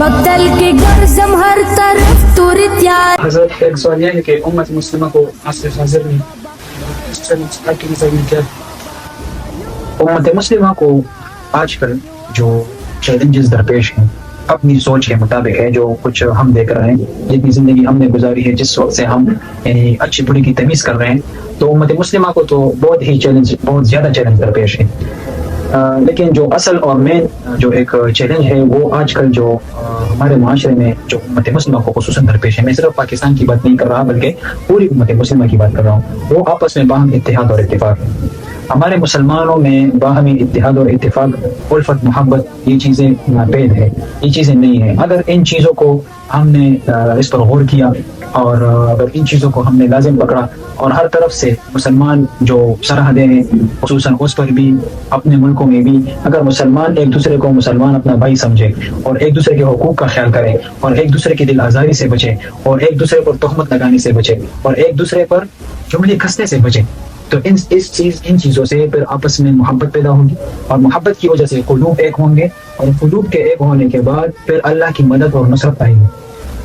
مقتل کی گرزم ہر طرف تیار. حضرت ایک سوال یہ ہے کہ امت مسلمہ کو عصر حاضر میں کیا؟ امت مسلمہ کو آج کل جو چیلنجز درپیش ہیں اپنی سوچ کے مطابق ہے. جو کچھ ہم دیکھ رہے ہیں، جتنی زندگی ہم نے گزاری ہے، جس وقت سے ہم یعنی اچھی بری کی تمیز کر رہے ہیں، تو امت مسلمہ کو تو بہت زیادہ چیلنج درپیش ہے. لیکن جو اصل اور مین جو ایک چیلنج ہے وہ آج کل جو ہمارے معاشرے میں جو امت مسلمہ کو خصوصاً درپیش ہے، میں صرف پاکستان کی بات نہیں کر رہا بلکہ پوری امت مسلمہ کی بات کر رہا ہوں، وہ آپس میں باہم اتحاد اور اتفاق ہے. ہمارے مسلمانوں میں باہمی اتحاد اور اتفاق، الفت، محبت، یہ چیزیں ناپید ہے، یہ چیزیں نہیں ہیں. اگر ان چیزوں کو ہم نے اس پر غور کیا اور اگر ان چیزوں کو ہم نے لازم پکڑا اور ہر طرف سے مسلمان جو سرحدیں ہیں خصوصاً اس پر بھی، اپنے ملکوں میں بھی، اگر مسلمان ایک دوسرے کو مسلمان اپنا بھائی سمجھے اور ایک دوسرے کے حقوق کا خیال کرے اور ایک دوسرے کی دل آزاری سے بچے اور ایک دوسرے پر تہمت لگانے سے بچے اور ایک دوسرے پر جملے کسنے سے بچے، تو ان چیزوں سے پھر آپس میں محبت پیدا ہوگی اور محبت کی وجہ سے قلوب ایک ہوں گے اور قلوب کے ایک ہونے کے بعد پھر اللہ کی مدد اور نصرت آئے گی.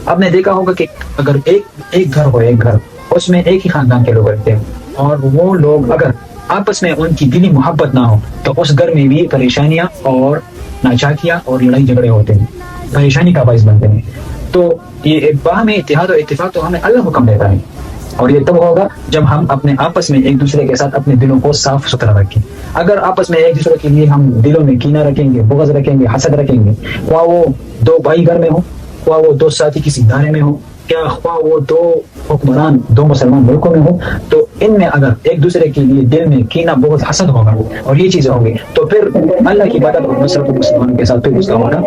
آپ نے دیکھا ہوگا کہ اگر ایک گھر ہو، ایک گھر اس میں ایک ہی خاندان کے لوگ رہتے ہیں اور وہ لوگ اگر آپس میں ان کی دلی محبت نہ ہو تو اس گھر میں بھی پریشانیاں اور ناچاکیاں اور لڑائی جھگڑے ہوتے ہیں، پریشانی کا باعث بنتے ہیں. تو یہ باہمی اتحاد اور اتفاق تو ہمیں اللہ حکم دیتا ہے اور یہ تب ہوگا جب ہم اپنے آپس میں ایک دوسرے کے ساتھ اپنے دلوں کو صاف ستھرا رکھیں. اگر آپس میں ایک دوسرے کے لیے ہم دلوں میں کینہ رکھیں گے، بغض رکھیں گے، حسد رکھیں گے، خواہ وہ دو بھائی گھر میں ہو، خواہ وہ دو ساتھی کسی ادارے میں ہو، کیا خواہ وہ دو حکمران دو مسلمان ملکوں میں ہو، تو ان میں اگر ایک دوسرے کے لیے دل میں کینہ، بغض، حسد ہوگا اور یہ چیزیں ہوں گی تو پھر اللہ کی مدد اور نصرت مسلمانوں کے ساتھ پھر اس کا ہوگا